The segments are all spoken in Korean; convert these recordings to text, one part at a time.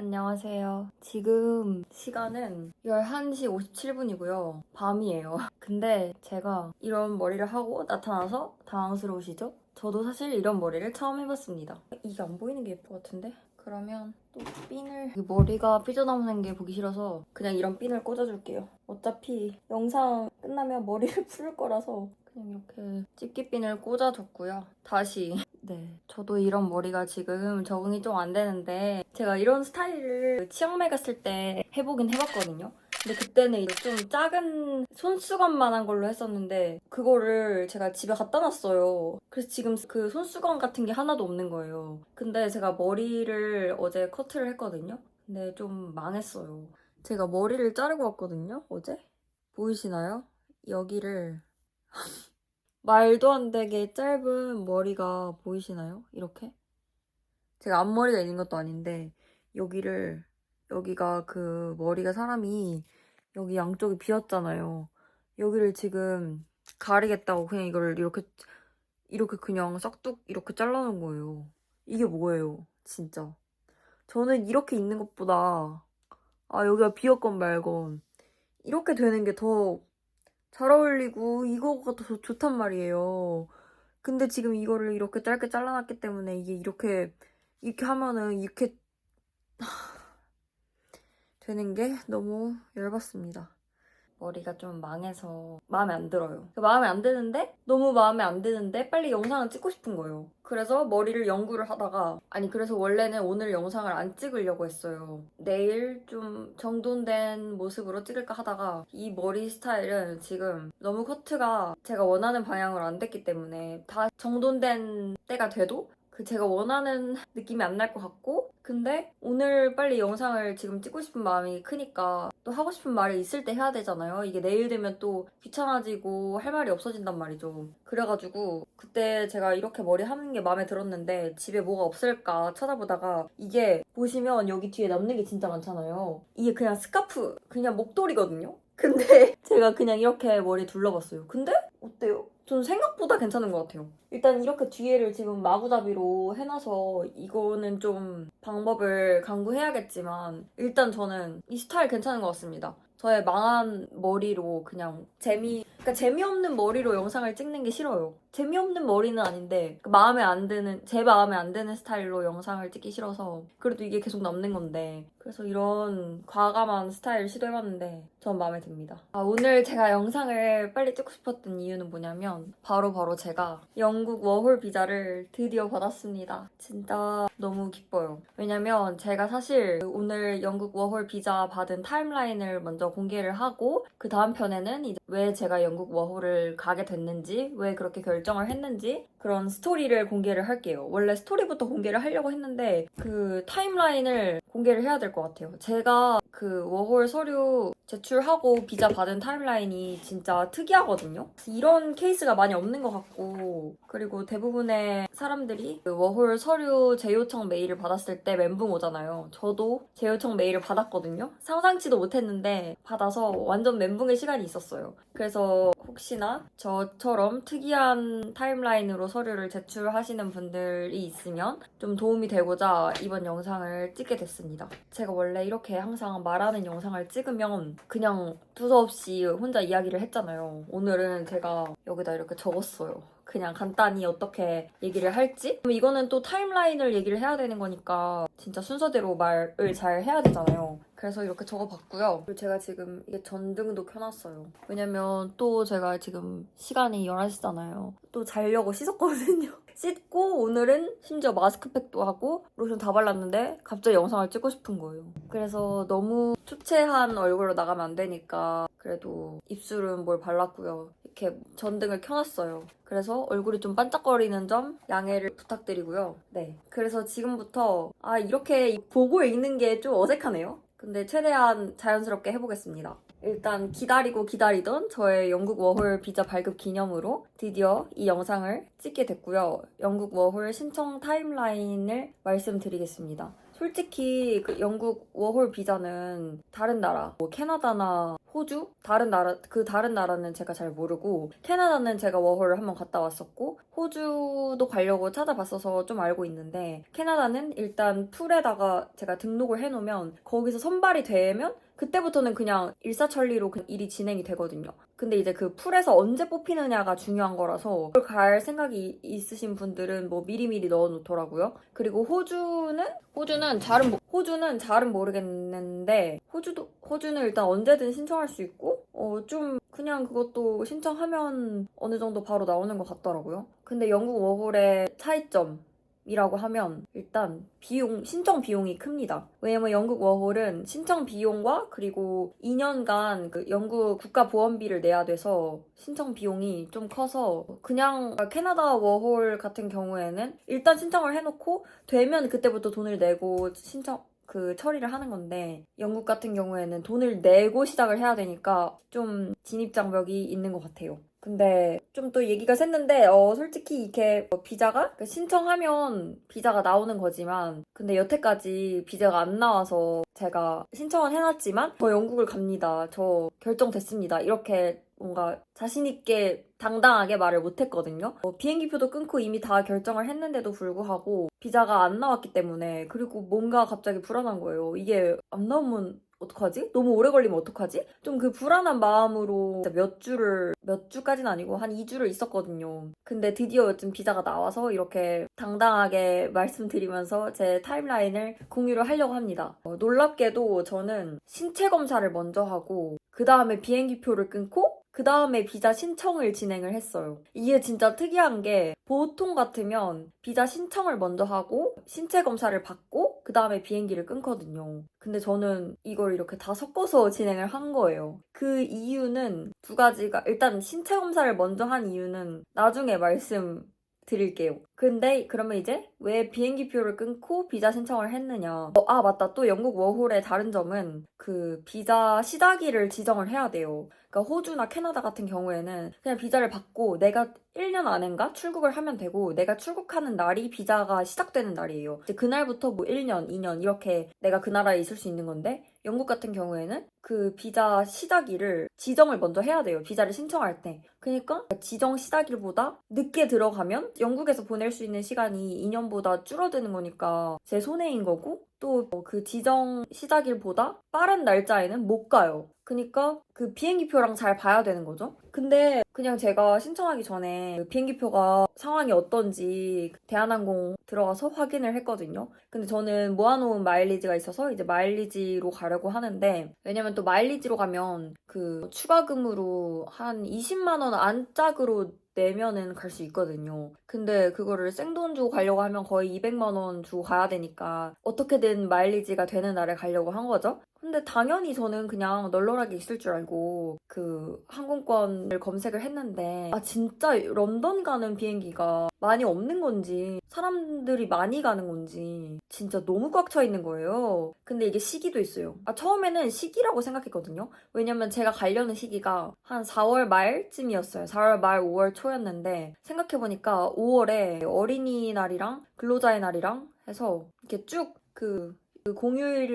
안녕하세요. 지금 시간은 11시 57분이고요. 밤이에요. 근데 제가 이런 머리를 하고 나타나서 당황스러우시죠? 저도 사실 이런 머리를 처음 해봤습니다. 이게 안 보이는 게 예쁠 것 같은데? 그러면 또 핀을 머리가 삐져나오는 게 보기 싫어서 그냥 이런 핀을 꽂아줄게요. 어차피 영상 끝나면 머리를 풀 거라서 그냥 이렇게 집게핀을 꽂아줬고요. 다시 네, 저도 이런 머리가 지금 적응이 좀 안 되는데 제가 이런 스타일을 치앙마이 갔을 때 해보긴 해봤거든요. 근데 그때는 이제 좀 작은 손수건만한 걸로 했었는데 그거를 제가 집에 갖다 놨어요. 그래서 지금 그 손수건 같은 게 하나도 없는 거예요. 근데 제가 머리를 어제 커트를 했거든요. 근데 좀 망했어요. 제가 머리를 자르고 왔거든요, 어제? 보이시나요? 여기를 말도 안 되게 짧은 머리가 보이시나요? 이렇게? 제가 앞머리가 있는 것도 아닌데 여기가 그 머리가 사람이 여기 양쪽이 비었잖아요. 여기를 지금 가리겠다고 그냥 이걸 이렇게 그냥 싹둑 이렇게 잘라놓은 거예요. 이게 뭐예요, 진짜. 저는 이렇게 있는 것보다 여기가 비었건 말건 이렇게 되는 게 더 잘 어울리고 이거가 더 좋단 말이에요. 근데 지금 이거를 이렇게 짧게 잘라놨기 때문에 이게 이렇게 하면은 이렇게 되는 게 너무 열받습니다. 머리가 좀 망해서 마음에 안 들어요. 마음에 안 드는데 너무 마음에 안 드는데 빨리 영상을 찍고 싶은 거예요. 그래서 머리를 연구를 하다가 그래서 원래는 오늘 영상을 안 찍으려고 했어요. 내일 좀 정돈된 모습으로 찍을까 하다가 이 머리 스타일은 지금 너무 커트가 제가 원하는 방향으로 안 됐기 때문에 다 정돈된 때가 돼도 제가 원하는 느낌이 안 날 것 같고 근데 오늘 빨리 영상을 지금 찍고 싶은 마음이 크니까 또 하고 싶은 말이 있을 때 해야 되잖아요. 이게 내일 되면 또 귀찮아지고 할 말이 없어진단 말이죠. 그래가지고 그때 제가 이렇게 머리 하는 게 마음에 들었는데 집에 뭐가 없을까 찾아보다가 이게 보시면 여기 뒤에 남는 게 진짜 많잖아요. 이게 그냥 스카프, 그냥 목도리거든요? 근데 제가 그냥 이렇게 머리 둘러봤어요. 근데 어때요? 전 생각보다 괜찮은 것 같아요. 일단 이렇게 뒤에를 지금 마구잡이로 해놔서 이거는 좀 방법을 강구해야겠지만 일단 저는 이 스타일 괜찮은 것 같습니다. 저의 망한 머리로 그냥 그러니까 재미없는 머리로 영상을 찍는 게 싫어요. 재미없는 머리는 아닌데 제 마음에 안 드는 스타일로 영상을 찍기 싫어서 그래도 이게 계속 남는 건데 그래서 이런 과감한 스타일 시도해봤는데 전 마음에 듭니다. 오늘 제가 영상을 빨리 찍고 싶었던 이유는 뭐냐면 바로 제가 영국 워홀 비자를 드디어 받았습니다. 진짜 너무 기뻐요. 왜냐면 제가 사실 오늘 영국 워홀 비자 받은 타임라인을 먼저 공개를 하고 그 다음 편에는 이제 왜 제가 영국 워홀을 가게 됐는지 왜 그렇게 결정을 했는지 그런 스토리를 공개를 할게요. 원래 스토리부터 공개를 하려고 했는데 그 타임라인을 공개를 해야 될 것 같아요. 제가 그 워홀 서류 제출하고 비자 받은 타임라인이 진짜 특이하거든요. 이런 케이스가 많이 없는 것 같고 그리고 대부분의 사람들이 그 워홀 서류 재요청 메일을 받았을 때 멘붕 오잖아요. 저도 재요청 메일을 받았거든요. 상상치도 못했는데 받아서 완전 멘붕의 시간이 있었어요. 그래서 혹시나 저처럼 특이한 타임라인으로 서류를 제출하시는 분들이 있으면 좀 도움이 되고자 이번 영상을 찍게 됐습니다. 제가 원래 이렇게 항상 말하는 영상을 찍으면 그냥 두서없이 혼자 이야기를 했잖아요. 오늘은 제가 여기다 이렇게 적었어요. 그냥 간단히 어떻게 얘기를 할지? 그럼 이거는 또 타임라인을 얘기를 해야 되는 거니까 진짜 순서대로 말을 잘 해야 되잖아요. 그래서 이렇게 적어봤고요. 그리고 제가 지금 이게 전등도 켜놨어요. 왜냐면 또 제가 지금 시간이 11시잖아요. 또 자려고 씻었거든요. 씻고 오늘은 심지어 마스크팩도 하고 로션 다 발랐는데 갑자기 영상을 찍고 싶은 거예요. 그래서 너무 초췌한 얼굴로 나가면 안 되니까 그래도 입술은 뭘 발랐고요. 이렇게 전등을 켜놨어요. 그래서 얼굴이 좀 반짝거리는 점 양해를 부탁드리고요. 네. 그래서 지금부터 이렇게 보고 읽는 게 좀 어색하네요. 근데 최대한 자연스럽게 해보겠습니다. 일단 기다리고 기다리던 저의 영국 워홀 비자 발급 기념으로 드디어 이 영상을 찍게 됐고요. 영국 워홀 신청 타임라인을 말씀드리겠습니다. 솔직히 그 영국 워홀 비자는 다른 나라, 뭐 캐나다나 호주? 다른 나라는 제가 잘 모르고, 캐나다는 제가 워홀을 한번 갔다 왔었고, 호주도 가려고 찾아봤어서 좀 알고 있는데, 캐나다는 일단 풀에다가 제가 등록을 해놓으면, 거기서 선발이 되면, 그때부터는 그냥 일사천리로 그냥 일이 진행이 되거든요. 근데 이제 그 풀에서 언제 뽑히느냐가 중요한 거라서 그걸 갈 생각이 있으신 분들은 뭐 미리미리 넣어놓더라고요. 그리고 호주는 잘은 모르겠는데 호주는 일단 언제든 신청할 수 있고 좀 그냥 그것도 신청하면 어느 정도 바로 나오는 것 같더라고요. 근데 영국 워홀의 차이점 이라고 하면 일단 신청 비용이 큽니다. 왜냐면 영국 워홀은 신청 비용과 그리고 2년간 그 영국 국가보험비를 내야 돼서 신청 비용이 좀 커서 그냥 캐나다 워홀 같은 경우에는 일단 신청을 해놓고 되면 그때부터 돈을 내고 처리를 하는 건데 영국 같은 경우에는 돈을 내고 시작을 해야 되니까 좀 진입장벽이 있는 것 같아요. 근데 좀 또 얘기가 샜는데 솔직히 이렇게 비자가 신청하면 비자가 나오는 거지만 근데 여태까지 비자가 안 나와서 제가 신청은 해놨지만 저 영국을 갑니다. 저 결정됐습니다. 이렇게 뭔가 자신있게 당당하게 말을 못했거든요. 비행기표도 끊고 이미 다 결정을 했는데도 불구하고 비자가 안 나왔기 때문에 그리고 뭔가 갑자기 불안한 거예요. 이게 안 나오면 어떡하지? 너무 오래 걸리면 어떡하지? 좀 그 불안한 마음으로 몇 주까지는 아니고 한 2주를 있었거든요. 근데 드디어 요즘 비자가 나와서 이렇게 당당하게 말씀드리면서 제 타임라인을 공유를 하려고 합니다. 놀랍게도 저는 신체 검사를 먼저 하고 그 다음에 비행기표를 끊고 그 다음에 비자 신청을 진행을 했어요. 이게 진짜 특이한 게 보통 같으면 비자 신청을 먼저 하고 신체 검사를 받고 그 다음에 비행기를 끊거든요. 근데 저는 이걸 이렇게 다 섞어서 진행을 한 거예요. 그 이유는 두 가지가 일단 신체 검사를 먼저 한 이유는 나중에 말씀드릴게요. 근데 그러면 이제 왜 비행기표를 끊고 비자 신청을 했느냐. 맞다. 또 영국 워홀의 다른 점은 그 비자 시작일을 지정을 해야 돼요. 그러니까 호주나 캐나다 같은 경우에는 그냥 비자를 받고 내가 1년 안인가 출국을 하면 되고 내가 출국하는 날이 비자가 시작되는 날이에요. 이제 그날부터 뭐 1년, 2년 이렇게 내가 그 나라에 있을 수 있는 건데 영국 같은 경우에는 그 비자 시작일을 지정을 먼저 해야 돼요. 비자를 신청할 때. 그러니까 지정 시작일보다 늦게 들어가면 영국에서 보낼 수 있는 시간이 2년보다 줄어드는 거니까 제 손해인 거고 또 그 지정 시작일보다 빠른 날짜에는 못 가요. 그러니까 그 비행기표랑 잘 봐야 되는 거죠. 근데 그냥 제가 신청하기 전에 그 비행기표가 상황이 어떤지 대한항공 들어가서 확인을 했거든요. 근데 저는 모아놓은 마일리지가 있어서 이제 마일리지로 가려고 하는데 왜냐면 또 마일리지로 가면 그 추가금으로 한 20만 원 안짝으로 내면은 갈 수 있거든요. 근데 그거를 생돈 주고 가려고 하면 거의 200만 원 주고 가야 되니까 어떻게든 마일리지가 되는 날에 가려고 한 거죠. 근데 당연히 저는 그냥 널널하게 있을 줄 알고 그 항공권을 검색을 했는데 진짜 런던 가는 비행기가 많이 없는 건지 사람들이 많이 가는 건지 진짜 너무 꽉 차 있는 거예요. 근데 이게 시기도 있어요. 처음에는 시기라고 생각했거든요. 왜냐면 제가 가려는 시기가 한 4월 말쯤이었어요. 4월 말 5월 초였는데 생각해보니까 5월에 어린이날이랑 근로자의 날이랑 해서 이렇게 쭉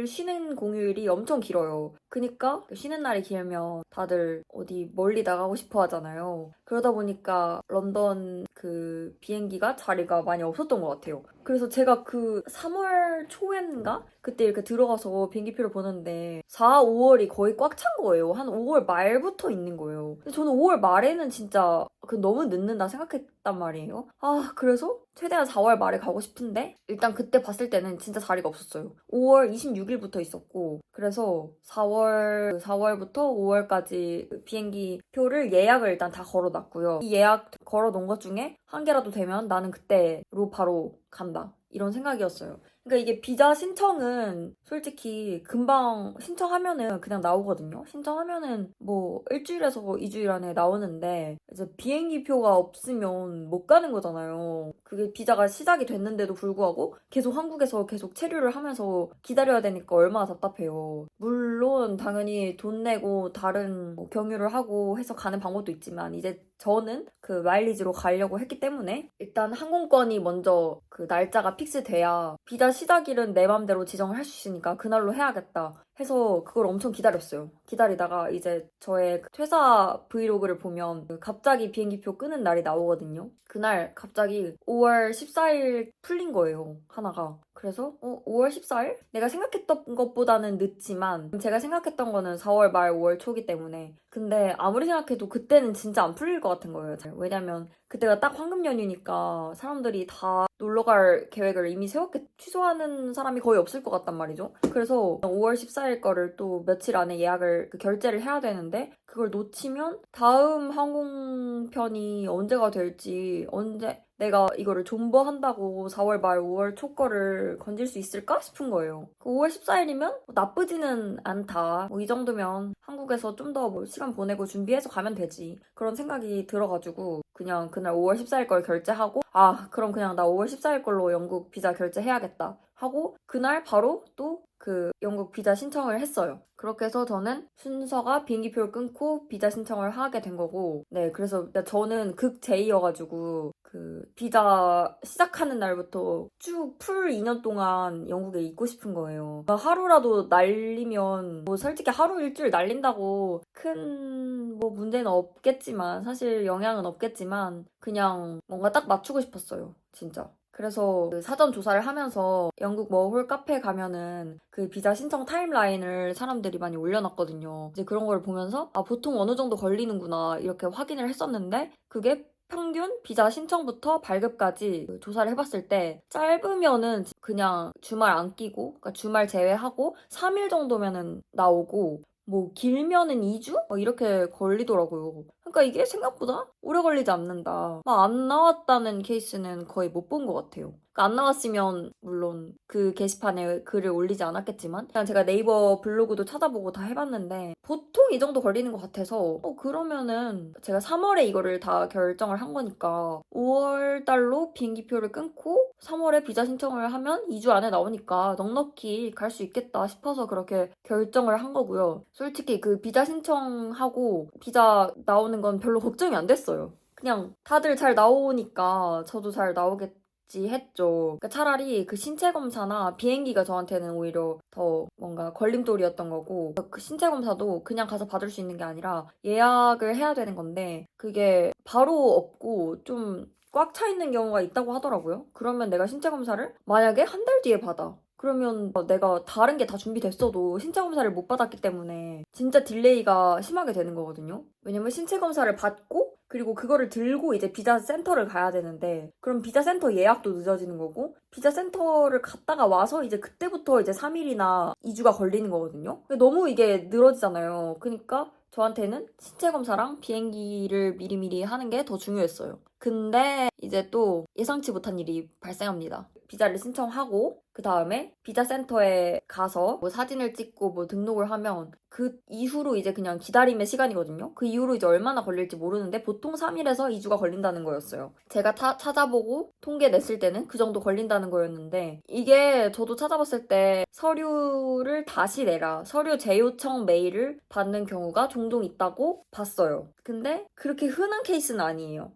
쉬는 공휴일이 엄청 길어요. 그니까 쉬는 날이 길면 다들 어디 멀리 나가고 싶어 하잖아요. 그러다 보니까 런던 그 비행기가 자리가 많이 없었던 것 같아요. 그래서 제가 그 3월 초인가? 그때 이렇게 들어가서 비행기표를 보는데 4, 5월이 거의 꽉 찬 거예요. 한 5월 말부터 있는 거예요. 근데 저는 5월 말에는 진짜 너무 늦는다 생각했단 말이에요. 그래서 최대한 4월 말에 가고 싶은데 일단 그때 봤을 때는 진짜 자리가 없었어요. 5월 26일부터 있었고 그래서 4월부터 5월까지 비행기 표를 예약을 일단 다 걸어놨고요. 이 예약 걸어놓은 것 중에 한 개라도 되면 나는 그때로 바로 간다. 이런 생각이었어요. 그러니까 이게 비자 신청은 솔직히 금방 신청하면은 그냥 나오거든요. 신청하면은 뭐 일주일에서 2주일 안에 나오는데 이제 비행기 표가 없으면 못 가는 거잖아요. 그게 비자가 시작이 됐는데도 불구하고 계속 한국에서 계속 체류를 하면서 기다려야 되니까 얼마나 답답해요. 물론 당연히 돈 내고 다른 경유를 하고 해서 가는 방법도 있지만 이제 저는 그 마일리지로 가려고 했기 때문에 일단 항공권이 먼저 그 날짜가 픽스돼야 비자 비자 시작일은 내 맘대로 지정을 할 수 있으니까 그날로 해야겠다 해서 그걸 엄청 기다렸어요. 기다리다가 이제 저의 그 퇴사 브이로그를 보면 갑자기 비행기표 끄는 날이 나오거든요. 그날 갑자기 5월 14일 풀린 거예요, 하나가. 그래서 5월 14일? 내가 생각했던 것보다는 늦지만 제가 생각했던 거는 4월 말 5월 초기 때문에 근데 아무리 생각해도 그때는 진짜 안 풀릴 것 같은 거예요. 왜냐면 그때가 딱 황금 연휴니까 사람들이 다 놀러 갈 계획을 이미 세웠겠 취소하는 사람이 거의 없을 것 같단 말이죠. 그래서 5월 14일 거를 또 며칠 안에 예약을 결제를 해야 되는데 그걸 놓치면 다음 항공편이 언제가 될지 언제 내가 이거를 존버한다고 4월 말 5월 초 거를 건질 수 있을까 싶은 거예요. 5월 14일이면 나쁘지는 않다. 이 정도면 한국에서 좀 더 시간 보내고 준비해서 가면 되지. 그런 생각이 들어가지고 그냥 그날 5월 14일 걸 결제하고 그럼 그냥 나 5월 14일 걸로 영국 비자 결제해야겠다 하고 그날 바로 또 그 영국 비자 신청을 했어요. 그렇게 해서 저는 순서가 비행기표를 끊고 비자 신청을 하게 된 거고 네 그래서 저는 극 J여가지고 그 비자 시작하는 날부터 쭉 풀 2년 동안 영국에 있고 싶은 거예요. 하루라도 날리면 솔직히 하루 일주일 날린다고 큰 문제는 없겠지만 사실 영향은 없겠지만 그냥 뭔가 딱 맞추고 싶었어요. 진짜. 그래서 그 사전 조사를 하면서 영국 홀 카페에 가면은 그 비자 신청 타임라인을 사람들이 많이 올려놨거든요. 이제 그런 걸 보면서 보통 어느 정도 걸리는구나 이렇게 확인을 했었는데 그게 평균 비자 신청부터 발급까지 조사를 해봤을 때 짧으면은 그냥 주말 안 끼고 그러니까 주말 제외하고 3일 정도면은 나오고 길면은 2주? 이렇게 걸리더라고요. 그러니까 이게 생각보다 오래 걸리지 않는다. 안 나왔다는 케이스는 거의 못 본 것 같아요. 그러니까 안 나왔으면 물론 그 게시판에 글을 올리지 않았겠지만 그냥 제가 네이버 블로그도 찾아보고 다 해봤는데 보통 이 정도 걸리는 것 같아서 그러면은 제가 3월에 이거를 다 결정을 한 거니까 5월 달로 비행기표를 끊고 3월에 비자 신청을 하면 2주 안에 나오니까 넉넉히 갈 수 있겠다 싶어서 그렇게 결정을 한 거고요. 솔직히 그 비자 신청하고 비자 나오는 건 별로 걱정이 안 됐어요. 그냥 다들 잘 나오니까 저도 잘 나오겠지 했죠. 그러니까 차라리 그 신체 검사나 비행기가 저한테는 오히려 더 뭔가 걸림돌이었던 거고 그 신체 검사도 그냥 가서 받을 수 있는 게 아니라 예약을 해야 되는 건데 그게 바로 없고 좀 꽉 차 있는 경우가 있다고 하더라고요. 그러면 내가 신체 검사를 만약에 한 달 뒤에 받아. 그러면 내가 다른 게 다 준비됐어도 신체 검사를 못 받았기 때문에 진짜 딜레이가 심하게 되는 거거든요. 왜냐면 신체 검사를 받고 그리고 그거를 들고 이제 비자 센터를 가야 되는데 그럼 비자 센터 예약도 늦어지는 거고 비자 센터를 갔다가 와서 이제 그때부터 이제 3일이나 2주가 걸리는 거거든요. 너무 이게 늘어지잖아요. 그러니까 저한테는 신체 검사랑 비행기를 미리미리 하는 게 더 중요했어요. 근데 이제 또 예상치 못한 일이 발생합니다. 비자를 신청하고 그 다음에 비자 센터에 가서 사진을 찍고 등록을 하면 그 이후로 이제 그냥 기다림의 시간이거든요. 그 이후로 이제 얼마나 걸릴지 모르는데 보통 3일에서 2주가 걸린다는 거였어요. 제가 찾아보고 통계 냈을 때는 그 정도 걸린다는 거였는데 이게 저도 찾아봤을 때 서류를 다시 내라. 서류 재요청 메일을 받는 경우가 종종 있다고 봤어요. 근데 그렇게 흔한 케이스는 아니에요.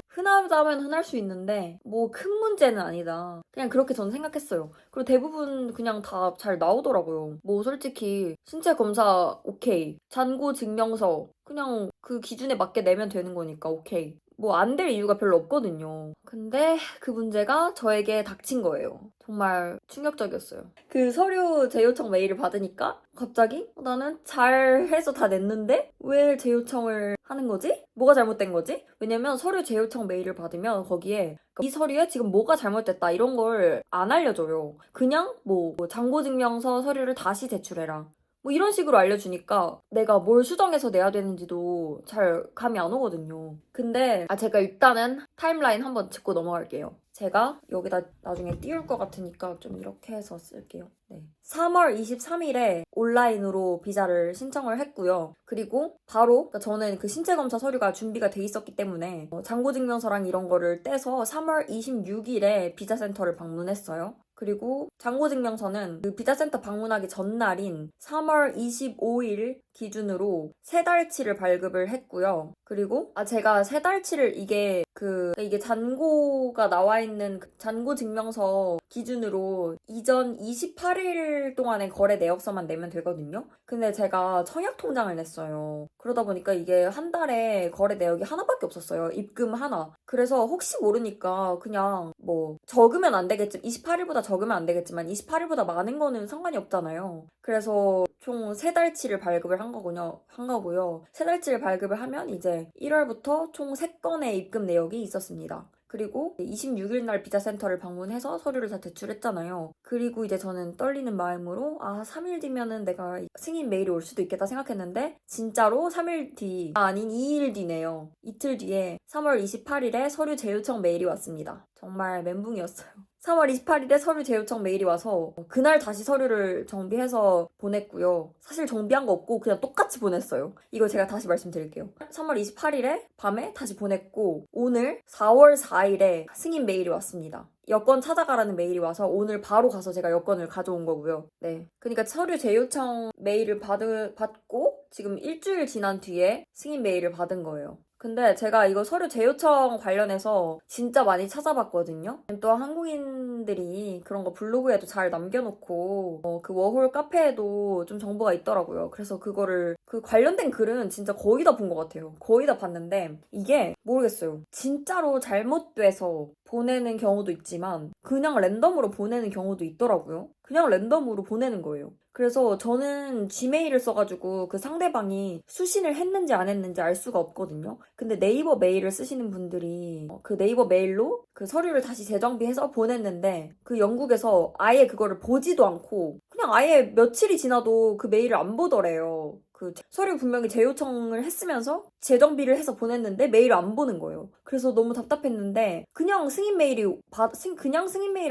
흔하다면 흔할 수 있는데 큰 문제는 아니다. 그냥 그렇게 저는 생각했어요. 그리고 대부분 그냥 다 잘 나오더라고요. 솔직히 신체 검사 오케이. 잔고 증명서 그냥 그 기준에 맞게 내면 되는 거니까 오케이. 안 될 이유가 별로 없거든요. 근데 그 문제가 저에게 닥친 거예요. 정말 충격적이었어요. 그 서류 재요청 메일을 받으니까 갑자기 나는 잘해서 다 냈는데 왜 재요청을 하는 거지? 뭐가 잘못된 거지? 왜냐면 서류 재요청 메일을 받으면 거기에 이 서류에 지금 뭐가 잘못됐다 이런 걸 안 알려줘요. 그냥 잔고증명서 서류를 다시 제출해라. 이런 식으로 알려주니까 내가 뭘 수정해서 내야 되는지도 잘 감이 안 오거든요. 근데 제가 일단은 타임라인 한번 짚고 넘어갈게요. 제가 여기다 나중에 띄울 것 같으니까 좀 이렇게 해서 쓸게요. 네. 3월 23일에 온라인으로 비자를 신청을 했고요. 그리고 바로 저는 그 신체 검사 서류가 준비가 돼 있었기 때문에 잔고증명서랑 이런 거를 떼서 3월 26일에 비자 센터를 방문했어요. 그리고 잔고증명서는 그 비자센터 방문하기 전날인 3월 25일 기준으로 3달치를 발급을 했고요. 그리고 제가 3달치를 이게 잔고가 나와 있는 있는 그 잔고 증명서 기준으로 이전 28일 동안의 거래 내역서만 내면 되거든요. 근데 제가 청약 통장을 냈어요. 그러다 보니까 이게 한 달에 거래 내역이 하나밖에 없었어요. 입금 하나. 그래서 혹시 모르니까 그냥 뭐 적으면 안 되겠지. 28일보다 적으면 안 되겠지만 28일보다 많은 거는 상관이 없잖아요. 그래서 총 3달치를 발급을 한 거고요. 3달치를 발급을 하면 이제 1월부터 총 3건의 입금 내역이 있었습니다. 그리고 26일 날 비자센터를 방문해서 서류를 다 제출했잖아요. 그리고 이제 저는 떨리는 마음으로 3일 뒤면은 내가 승인 메일이 올 수도 있겠다 생각했는데 진짜로 3일 뒤, 아닌 2일 뒤네요. 이틀 뒤에 3월 28일에 서류 재요청 메일이 왔습니다. 정말 멘붕이었어요. 3월 28일에 서류 재요청 메일이 와서 그날 다시 서류를 정비해서 보냈고요. 사실 정비한 거 없고 그냥 똑같이 보냈어요. 이거 제가 다시 말씀드릴게요. 3월 28일에 밤에 다시 보냈고 오늘 4월 4일에 승인 메일이 왔습니다. 여권 찾아가라는 메일이 와서 오늘 바로 가서 제가 여권을 가져온 거고요. 네. 그러니까 서류 재요청 메일을 받고 지금 일주일 지난 뒤에 승인 메일을 받은 거예요. 근데 제가 이거 서류 재요청 관련해서 진짜 많이 찾아봤거든요. 또 한국인들이 그런 거 블로그에도 잘 남겨놓고 그 워홀 카페에도 좀 정보가 있더라고요. 그래서 그거를 그 관련된 글은 진짜 거의 다 본 것 같아요. 거의 다 봤는데 이게 모르겠어요. 진짜로 잘못돼서 보내는 경우도 있지만 그냥 랜덤으로 보내는 경우도 있더라고요. 그냥 랜덤으로 보내는 거예요. 그래서 저는 지메일을 써가지고 그 상대방이 수신을 했는지 안 했는지 알 수가 없거든요. 근데 네이버 메일을 쓰시는 분들이 그 네이버 메일로 그 서류를 다시 재정비해서 보냈는데 그 영국에서 아예 그거를 보지도 않고 그냥 아예 며칠이 지나도 그 메일을 안 보더래요. 그 서류 분명히 재요청을 했으면서 재정비를 해서 보냈는데 메일을 안 보는 거예요. 그래서 너무 답답했는데 그냥 승인 메일을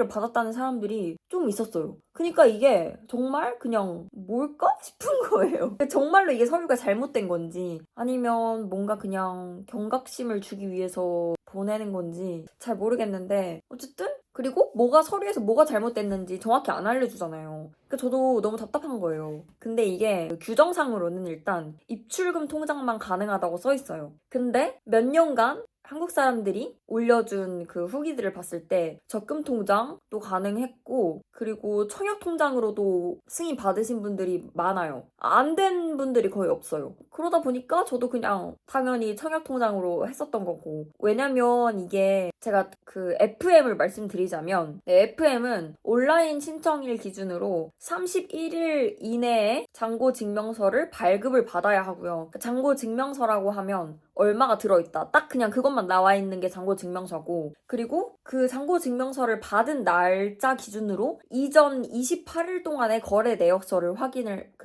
받았다는 사람들이 좀 있었어요. 그러니까 이게 정말 그냥 뭘까 싶은 거예요. 정말로 이게 서류가 잘못된 건지 아니면 뭔가 그냥 경각심을 주기 위해서 보내는 건지 잘 모르겠는데 어쨌든 그리고 서류에서 뭐가 잘못됐는지 정확히 안 알려주잖아요. 그러니까 저도 너무 답답한 거예요. 근데 이게 규정상으로는 일단 입출금 통장만 가능하다고 써 있어요. 근데 몇 년간 한국 사람들이 올려준 그 후기들을 봤을 때 적금 통장도 가능했고 그리고 청약 통장으로도 승인 받으신 분들이 많아요. 안 된 분들이 거의 없어요. 그러다 보니까 저도 그냥 당연히 청약 통장으로 했었던 거고 왜냐면 이게 제가 그 FM을 말씀드리자면 FM은 온라인 신청일 기준으로 31일 이내에 잔고 증명서를 발급을 받아야 하고요. 잔고 증명서라고 하면 얼마가 들어있다. 딱 그냥 그것만 나와 있는 게 잔고 증명서고 그리고 그 잔고 증명서를 받은 날짜 기준으로 이전 28일 동안의 거래 내역서를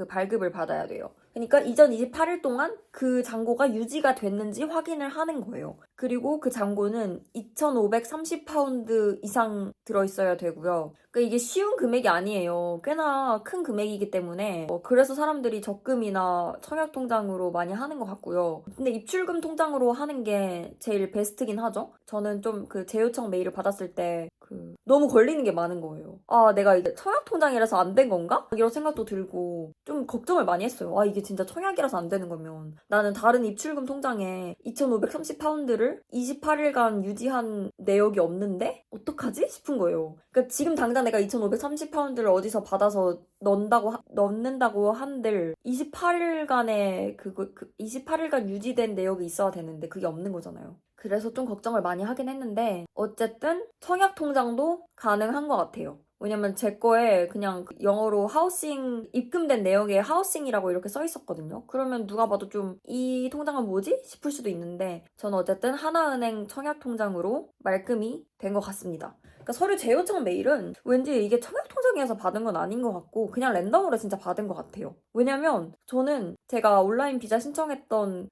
발급을 받아야 돼요. 그러니까 이전 28일 동안 그 잔고가 유지가 됐는지 확인을 하는 거예요. 그리고 그 잔고는 2,530파운드 이상 들어있어야 되고요. 그러니까 이게 쉬운 금액이 아니에요. 꽤나 큰 금액이기 때문에 그래서 사람들이 적금이나 청약통장으로 많이 하는 것 같고요. 근데 입출금 통장으로 하는 게 제일 베스트긴 하죠. 저는 좀 그 재요청 메일을 받았을 때 너무 걸리는 게 많은 거예요. 내가 이게 청약통장이라서 안 된 건가? 이런 생각도 들고 좀 걱정을 많이 했어요. 이게 진짜 청약이라서 안 되는 거면 나는 다른 입출금 통장에 2,530파운드를 28일간 유지한 내역이 없는데 어떡하지? 싶은 거예요. 그러니까 지금 당장 내가 2,530파운드를 어디서 받아서 넣는다고 한들 28일간의 28일간 유지된 내역이 있어야 되는데 그게 없는 거잖아요. 그래서 좀 걱정을 많이 하긴 했는데 어쨌든 청약 통장도 가능한 것 같아요. 왜냐면 제 거에 그냥 영어로 하우싱 입금된 내역에 하우싱이라고 이렇게 써 있었거든요. 그러면 누가 봐도 좀 이 통장은 뭐지? 싶을 수도 있는데 저는 어쨌든 하나은행 청약 통장으로 말끔히 된 것 같습니다. 그러니까 서류 재요청 메일은 왠지 이게 청약통장에서 받은 건 아닌 것 같고 그냥 랜덤으로 진짜 받은 것 같아요. 왜냐면 저는 제가 온라인 비자 신청했던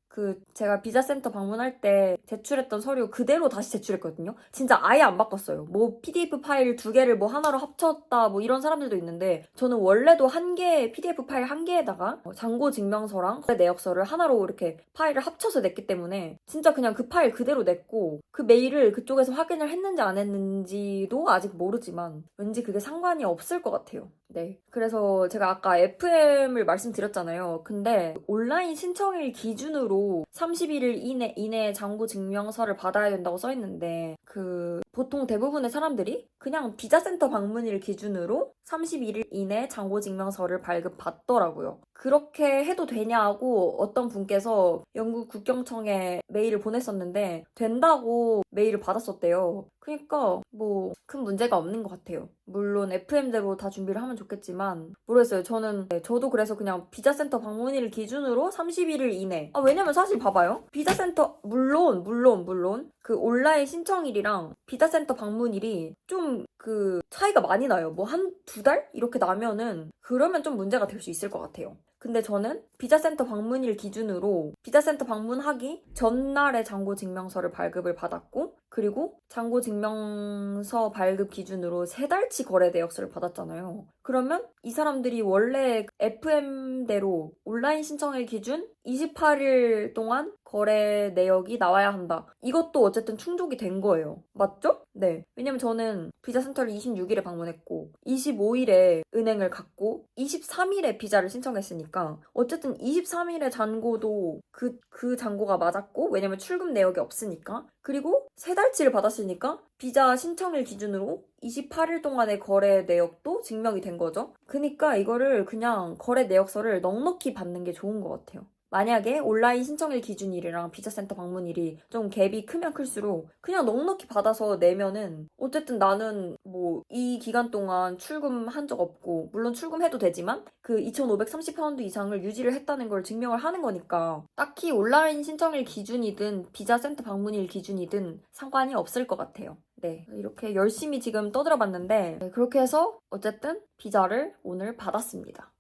제가 비자센터 방문할 때 제출했던 서류 그대로 다시 제출했거든요. 진짜 아예 안 바꿨어요. 뭐 PDF 파일 2개를 뭐 하나로 합쳤다 뭐 이런 사람들도 있는데 저는 원래도 PDF 파일 1개에다가 잔고 증명서랑 내역서를 하나로 이렇게 파일을 합쳐서 냈기 때문에 진짜 그냥 그 파일 그대로 냈고 그 메일을 그쪽에서 확인을 했는지 안 했는지도 아직 모르지만 왠지 그게 상관이 없을 것 같아요. 네. 그래서 제가 아까 FM을 말씀드렸잖아요. 근데 온라인 신청일 기준으로 31일 이내 잔고 증명서를 받아야 된다고 써있는데, 보통 대부분의 사람들이 그냥 비자센터 방문일 기준으로 31일 이내 잔고 증명서를 발급받더라고요. 그렇게 해도 되냐고 어떤 분께서 영국 국경청에 메일을 보냈었는데 된다고 메일을 받았었대요. 그러니까 뭐 큰 문제가 없는 것 같아요. 물론 FM대로 다 준비를 하면 좋겠지만 모르겠어요. 저도 그래서 그냥 비자센터 방문일 기준으로 31일 이내. 왜냐면 사실 봐봐요. 비자센터 물론 그 온라인 신청일이랑 비자센터 방문일이 좀 차이가 많이 나요. 뭐 한 두 달 이렇게 나면은 그러면 좀 문제가 될 수 있을 것 같아요. 근데 저는 비자센터 방문일 기준으로 비자센터 방문하기 전날에 잔고증명서를 발급을 받았고, 그리고 잔고증명서 발급 기준으로 3달치 거래 내역서를 받았잖아요. 그러면 이 사람들이 원래 FM대로 온라인 신청일 기준 28일 동안 거래 내역이 나와야 한다. 이것도 어쨌든 충족이 된 거예요. 맞죠? 네. 왜냐면 저는 비자센터를 26일에 방문했고 25일에 은행을 갔고 23일에 비자를 신청했으니까 어쨌든 23일에 잔고도 그 잔고가 맞았고, 왜냐면 출금 내역이 없으니까, 그리고 3달치를 받았으니까 비자 신청일 기준으로 28일 동안의 거래 내역도 증명이 된 거죠. 그러니까 이거를 그냥 거래 내역서를 넉넉히 받는 게 좋은 것 같아요. 만약에 온라인 신청일 기준일이랑 비자센터 방문일이 좀 갭이 크면 클수록 그냥 넉넉히 받아서 내면은 어쨌든 나는 뭐 이 기간 동안 출금한 적 없고, 물론 출금해도 되지만 그 2,530파운드 이상을 유지를 했다는 걸 증명을 하는 거니까 딱히 온라인 신청일 기준이든 비자센터 방문일 기준이든 상관이 없을 것 같아요. 네, 이렇게 열심히 지금 떠들어봤는데 그렇게 해서 어쨌든 비자를 오늘 받았습니다.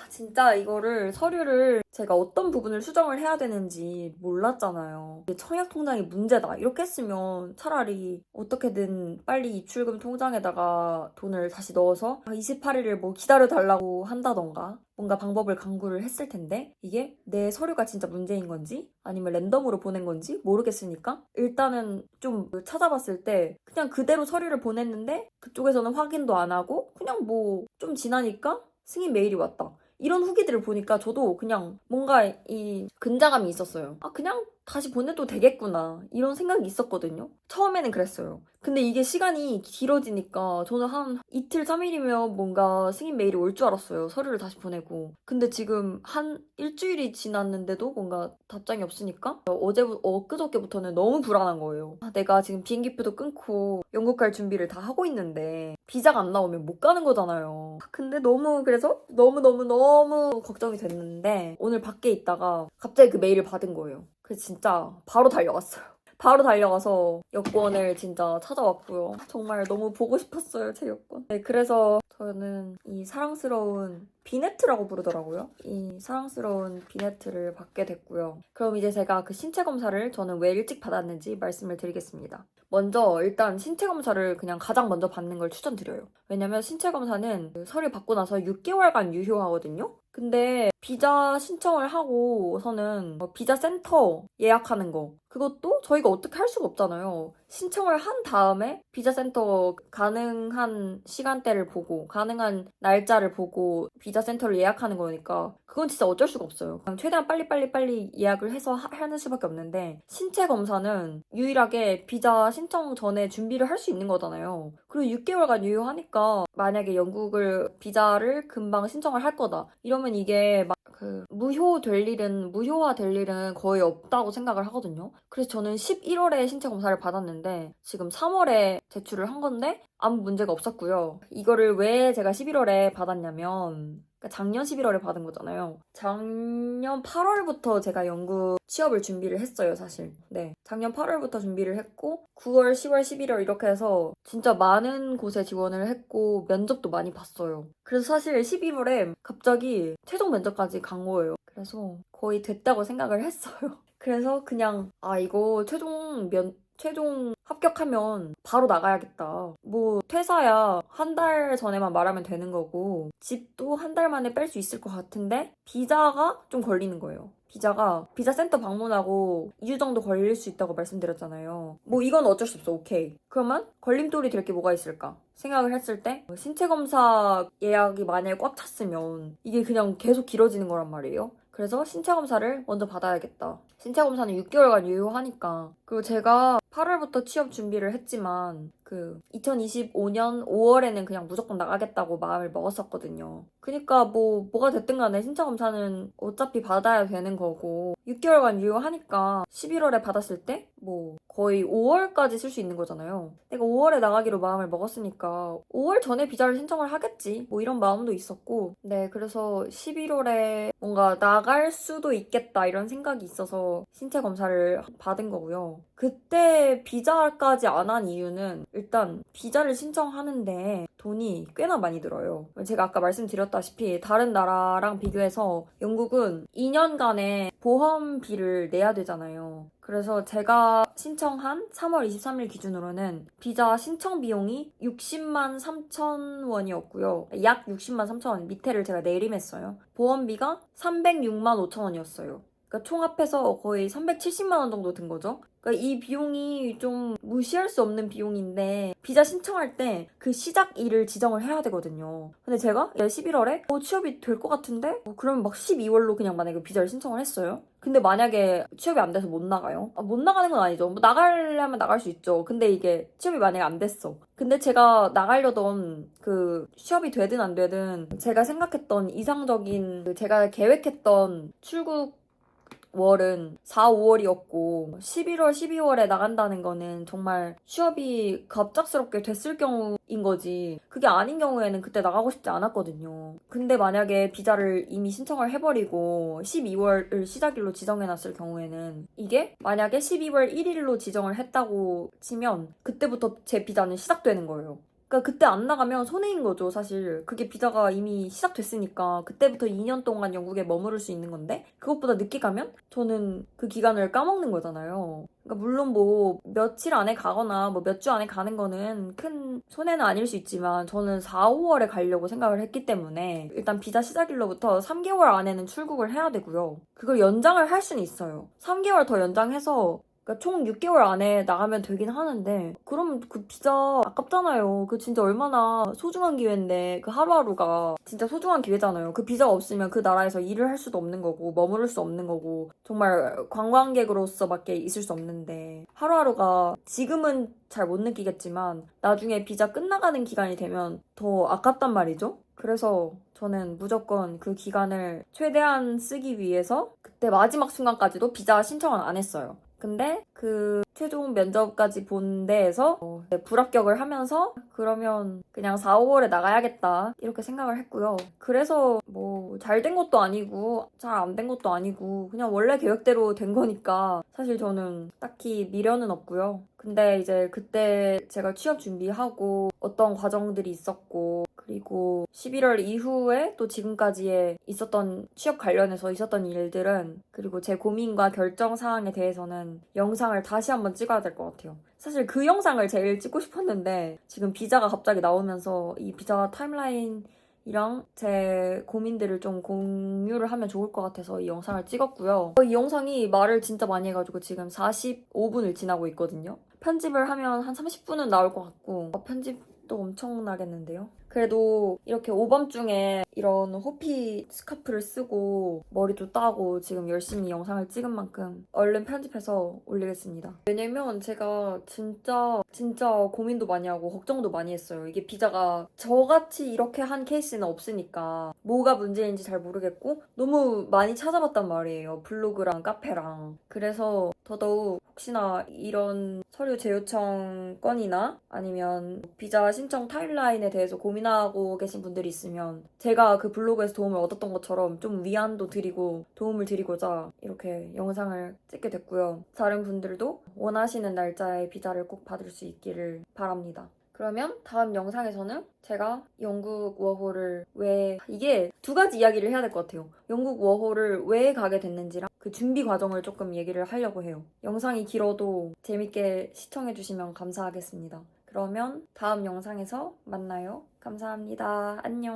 진짜 이거를 서류를 제가 어떤 부분을 수정을 해야 되는지 몰랐잖아요. 청약 통장이 문제다 이렇게 했으면 차라리 어떻게든 빨리 입출금 통장에다가 돈을 다시 넣어서 28일을 뭐 기다려달라고 한다던가 뭔가 방법을 강구를 했을 텐데, 이게 내 서류가 진짜 문제인 건지 아니면 랜덤으로 보낸 건지 모르겠으니까 일단은 좀 찾아봤을 때 그냥 그대로 서류를 보냈는데 그쪽에서는 확인도 안 하고 그냥 뭐 좀 지나니까 승인 메일이 왔다. 이런 후기들을 보니까 저도 그냥 뭔가 이 근자감이 있었어요. 그냥 다시 보내도 되겠구나 이런 생각이 있었거든요. 처음에는 그랬어요. 근데 이게 시간이 길어지니까 저는 한 이틀, 3일이면 뭔가 승인 메일이 올 줄 알았어요. 서류를 다시 보내고. 근데 지금 한 일주일이 지났는데도 뭔가 답장이 없으니까 엊그저께부터는 너무 불안한 거예요. 내가 지금 비행기표도 끊고 영국 갈 준비를 다 하고 있는데 비자가 안 나오면 못 가는 거잖아요. 근데 그래서 너무 걱정이 됐는데 오늘 밖에 있다가 갑자기 그 메일을 받은 거예요. 그래서 진짜 바로 달려갔어요. 바로 달려가서 여권을 진짜 찾아왔고요. 정말 너무 보고 싶었어요, 제 여권. 네, 그래서 저는 이 사랑스러운 비네트라고 부르더라고요. 이 사랑스러운 비네트를 받게 됐고요. 그럼 이제 제가 그 신체 검사를 저는 왜 일찍 받았는지 말씀을 드리겠습니다. 먼저 일단 신체 검사를 그냥 가장 먼저 받는 걸 추천드려요. 왜냐면 신체 검사는 서류 받고 나서 6개월간 유효하거든요. 근데 비자 신청을 하고서는 비자 센터 예약하는 거, 그것도 저희가 어떻게 할 수가 없잖아요. 신청을 한 다음에 비자 센터 가능한 시간대를 보고 가능한 날짜를 보고 비자 센터를 예약하는 거니까 그건 진짜 어쩔 수가 없어요. 그냥 최대한 빨리 예약을 해서 하는 수밖에 없는데, 신체 검사는 유일하게 비자 신청 전에 준비를 할 수 있는 거잖아요. 그리고 6개월간 유효하니까 만약에 영국을 비자를 금방 신청을 할 거다 이러면 이게 무효화될 일은 거의 없다고 생각을 하거든요. 그래서 저는 11월에 신체 검사를 받았는데 지금 3월에 제출을 한 건데 아무 문제가 없었고요. 이거를 왜 제가 11월에 받았냐면, 작년 11월에 받은 거잖아요. 작년 8월부터 제가 영국 취업을 준비를 했어요, 사실. 네. 작년 8월부터 준비를 했고 9월, 10월, 11월 이렇게 해서 진짜 많은 곳에 지원을 했고 면접도 많이 봤어요. 그래서 사실 11월에 갑자기 최종 면접까지 간 거예요. 그래서 거의 됐다고 생각을 했어요. 그래서 그냥 이거 최종 합격하면 바로 나가야겠다. 뭐 퇴사야 한 달 전에만 말하면 되는 거고 집도 한 달 만에 뺄 수 있을 것 같은데 비자가 좀 걸리는 거예요. 비자가 비자 센터 방문하고 2주 정도 걸릴 수 있다고 말씀드렸잖아요. 뭐 이건 어쩔 수 없어. 오케이. 그러면 걸림돌이 될 게 뭐가 있을까? 생각을 했을 때 신체 검사 예약이 만약에 꽉 찼으면 이게 그냥 계속 길어지는 거란 말이에요. 그래서 신체 검사를 먼저 받아야겠다. 신체 검사는 6개월간 유효하니까. 그리고 제가 8월부터 취업 준비를 했지만 2025년 5월에는 그냥 무조건 나가겠다고 마음을 먹었었거든요. 그러니까 뭐가 됐든 간에 신체 검사는 어차피 받아야 되는 거고 6개월간 유효하니까 11월에 받았을 때 거의 5월까지 쓸 수 있는 거잖아요. 내가 5월에 나가기로 마음을 먹었으니까 5월 전에 비자를 신청을 하겠지. 이런 마음도 있었고. 네, 그래서 11월에 뭔가 나갈 수도 있겠다 이런 생각이 있어서 신체 검사를 받은 거고요. 그때 비자까지 안 한 이유는 일단 비자를 신청하는데 돈이 꽤나 많이 들어요. 제가 아까 말씀드렸다시피 다른 나라랑 비교해서 영국은 2년간의 보험비를 내야 되잖아요. 그래서 제가 신청한 3월 23일 기준으로는 비자 신청 비용이 60만 3천 원이었고요. 약 60만 3천 원 밑에를 제가 내림했어요. 보험비가 306만 5천 원이었어요. 그러니까 총 합해서 거의 370만 원 정도 든 거죠. 그러니까 이 비용이 좀 무시할 수 없는 비용인데 비자 신청할 때 그 시작일을 지정을 해야 되거든요. 근데 제가 11월에 취업이 될 것 같은데 그러면 막 12월로 그냥 만약에 비자를 신청을 했어요. 근데 만약에 취업이 안 돼서 못 나가요? 못 나가는 건 아니죠. 나가려면 나갈 수 있죠. 근데 이게 취업이 만약에 안 됐어. 근데 제가 나가려던 취업이 되든 안 되든 제가 생각했던 이상적인 제가 계획했던 출국 월은 4, 5월이었고 11월, 12월에 나간다는 거는 정말 취업이 갑작스럽게 됐을 경우인 거지 그게 아닌 경우에는 그때 나가고 싶지 않았거든요. 근데 만약에 비자를 이미 신청을 해버리고 12월을 시작일로 지정해놨을 경우에는 이게 만약에 12월 1일로 지정을 했다고 치면 그때부터 제 비자는 시작되는 거예요. 그러니까 그때 안 나가면 손해인 거죠, 사실. 그게 비자가 이미 시작됐으니까 그때부터 2년 동안 영국에 머무를 수 있는 건데 그것보다 늦게 가면 저는 그 기간을 까먹는 거잖아요. 그러니까 물론 며칠 안에 가거나 몇 주 안에 가는 거는 큰 손해는 아닐 수 있지만 저는 4, 5월에 가려고 생각을 했기 때문에 일단 비자 시작일로부터 3개월 안에는 출국을 해야 되고요. 그걸 연장을 할 수는 있어요. 3개월 더 연장해서 그러니까 총 6개월 안에 나가면 되긴 하는데 그럼 그 비자 아깝잖아요. 그 진짜 얼마나 소중한 기회인데 그 하루하루가 진짜 소중한 기회잖아요. 그 비자가 없으면 그 나라에서 일을 할 수도 없는 거고 머무를 수 없는 거고 정말 관광객으로서밖에 있을 수 없는데 하루하루가 지금은 잘 못 느끼겠지만 나중에 비자 끝나가는 기간이 되면 더 아깝단 말이죠. 그래서 저는 무조건 그 기간을 최대한 쓰기 위해서 그때 마지막 순간까지도 비자 신청은 안 했어요. 근데 최종 면접까지 본 데에서 불합격을 하면서 그러면 그냥 4, 5월에 나가야겠다 이렇게 생각을 했고요. 그래서 잘 된 것도 아니고 잘 안 된 것도 아니고 그냥 원래 계획대로 된 거니까 사실 저는 딱히 미련은 없고요. 근데 이제 그때 제가 취업 준비하고 어떤 과정들이 있었고 그리고 11월 이후에 또 지금까지의 취업 관련해서 있었던 일들은 그리고 제 고민과 결정 사항에 대해서는 영상을 다시 한번 찍어야 될 것 같아요. 사실 그 영상을 제일 찍고 싶었는데 지금 비자가 갑자기 나오면서 이 비자 타임라인이랑 제 고민들을 좀 공유를 하면 좋을 것 같아서 이 영상을 찍었고요. 이 영상이 말을 진짜 많이 해가지고 지금 45분을 지나고 있거든요. 편집을 하면 한 30분은 나올 것 같고 편집도 엄청 나겠는데요. 그래도 이렇게 오밤중에 이런 호피 스카프를 쓰고 머리도 따고 지금 열심히 영상을 찍은 만큼 얼른 편집해서 올리겠습니다. 왜냐면 제가 진짜 고민도 많이 하고 걱정도 많이 했어요. 이게 비자가 저같이 이렇게 한 케이스는 없으니까 뭐가 문제인지 잘 모르겠고 너무 많이 찾아봤단 말이에요. 블로그랑 카페랑. 그래서 더더욱 혹시나 이런 서류 재요청 건이나 아니면 비자 신청 타임라인에 대해서 고민하고 계신 분들이 있으면 제가 그 블로그에서 도움을 얻었던 것처럼 좀 위안도 드리고 도움을 드리고자 이렇게 영상을 찍게 됐고요. 다른 분들도 원하시는 날짜에 비자를 꼭 받을 수 있기를 바랍니다. 그러면 다음 영상에서는 제가 영국 워홀을 이게 두 가지 이야기를 해야 될 것 같아요. 영국 워홀을 왜 가게 됐는지랑 그 준비 과정을 조금 얘기를 하려고 해요. 영상이 길어도 재밌게 시청해주시면 감사하겠습니다. 그러면 다음 영상에서 만나요. 감사합니다. 안녕.